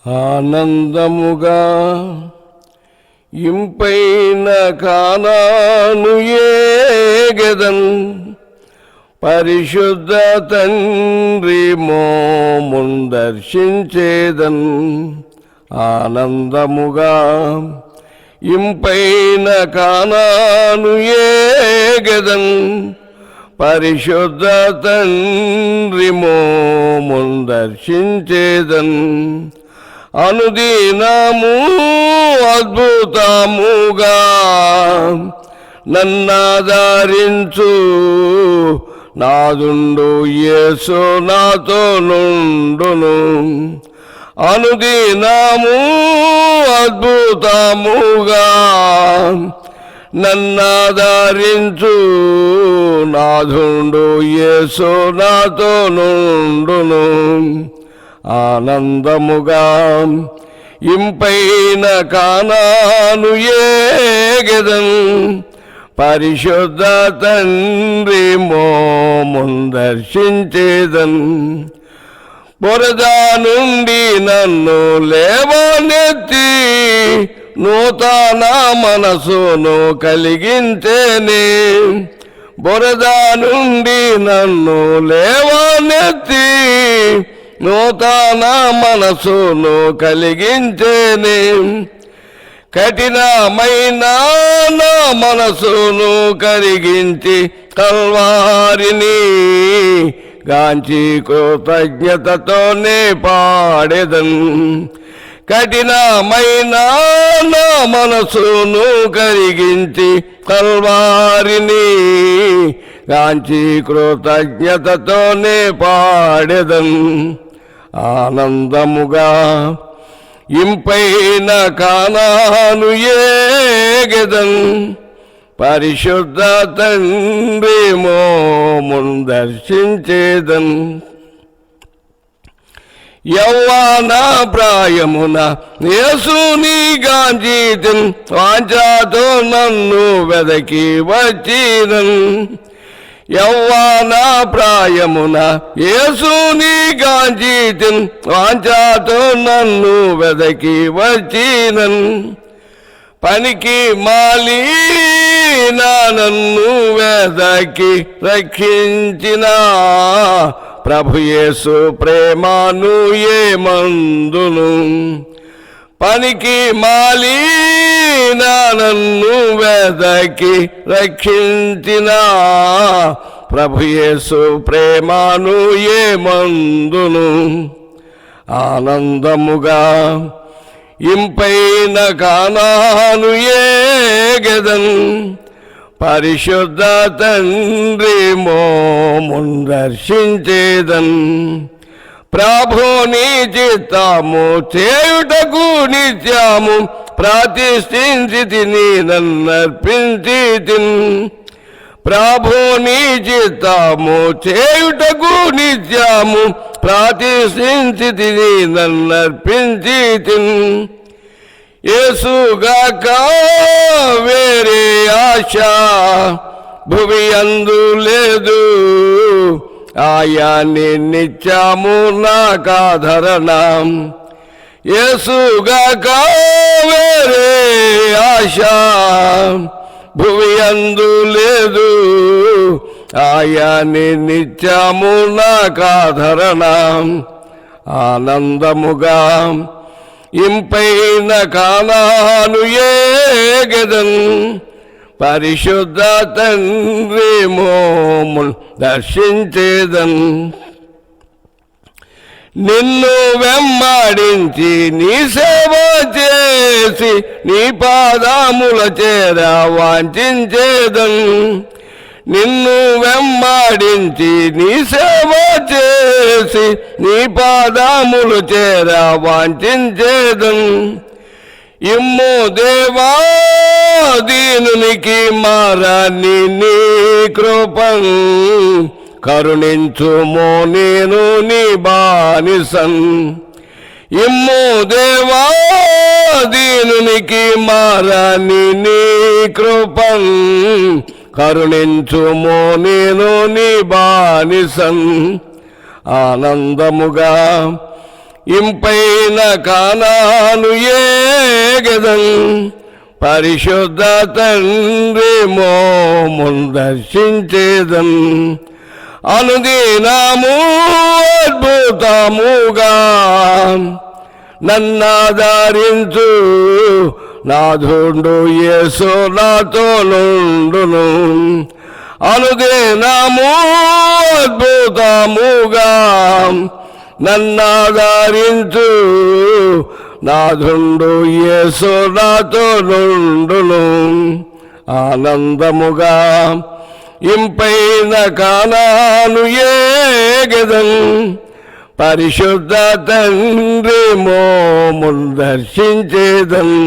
ఆనందముగా ఇంపైన కానాను ఏగెదన్ పరిశుద్ధ తండ్రి మోమున్ దర్శించేదన్. ఆనందముగా ఇంపైన కానాను ఏగెదన్ పరిశుద్ధ తండ్రి మోమున్ దర్శించేదన్. అనుదినము అద్భుతముగా నన్నాదరించు నాదుండు యేసు నాతో నుండును. అనుదినము అద్భుతముగా నన్నాదరించు నాదుండు యేసు నాతో నుండును. ఆనందముగా ఇంపైన కానాను ఏగెదన్ పరిశుద్ధ తండ్రి మోమున్ దర్శించేదన్. బురద నుండి నన్ను లేవనెత్తి నూతన మనసును కలిగించేనే. బురద నుండి నన్ను లేవనెత్తి నూతన మనసును కలిగించేనే. కఠినమైన నా మనసును కరిగించి కల్వారిని గాంచి కృతజ్ఞతతోనే పాడెదన్. కఠినమైన నా మనసును కరిగించి కల్వారిని గాంచి కృతజ్ఞతతోనే పాడెదన్. ఆనందముగా ఇంపైన కానాను ఏగెదన్ పరిశుద్ధ తండ్రి మోమున్ దర్శించేదన్. యవ్వన ప్రాయమున యేసుని గాంచితిన్ వాంఛతో నన్ను వెదకి వచ్చినన్. యవ్వన ప్రాయమున యేసుని గాంచితిన్ వాంఛతో నన్ను వెదకి వచ్చినన్. పనికి మాలిన నన్ను వెదకి రక్షించిన ప్రభు యేసు ప్రేమను ఏమందును. పనికి మాలిన నన్ను వెదకి రక్షించిన ప్రభు యేసు ప్రేమను ఏమందును. ఆనందముగా ఇంపైన కానాను ఏగెదన్ పరిశుద్ధ తండ్రి మోమున్ దర్శించేదన్. ప్రభుని చిత్తము చేయుటకు నిత్యము ప్రతిష్ఠించి తిని నన్నర్పించితిన్. ప్రభుని చిత్తము చేయుటకు నిత్యము ప్రతిష్ఠించి తిని నన్నర్పించితిన్. యేసుగాక వేరే ఆశ భువి అందు లేదు. ఆయన్ని నిత్యము నాకాధరణ. యేసుగాక వేరే ఆశ భువి అందు లేదు. ఆయన్ని నిత్యము నాకాధరణ. ఆనందముగా ఇంపైన కానాను ఏగెదన్ పరిశుద్ధ తండ్రి మోమున్ దర్శించేదన్. నిన్ను వెంబడించి నీ సేవ చేసి నీ పాదముల చేర వాంఛించేదన్. నిన్ను వెంబడించి నీ సేవ చేసి నీ పాదములు చేర వాంఛించేదన్. ఇమ్ము దేవా దీనునికి మారాని నీ కృపన్ కరుణించుమో నేను నీ బానిసన్. ఇమ్ము దేవా దీనునికి మారాని నీ కృపన్ కరుణించుమో నేను నీ బానిసన్. ఆనందముగా ఇంపైన కానాను ఏగెదన్ పరిశుద్ధ తండ్రి మోమున్ దర్శించేదన్ అనుదినము అద్భుతముగా నన్నాదరించు నాథుండు యేసు నాతో నుండును అనుదినము అద్భుతముగా నన్నాదరించు నాథుండు యేసు నాతో నుండును ఆనందముగా ఇంపైన కానాను ఏగెదన్ పరిశుద్ధ తండ్రి మోమున్ దర్శించేదన్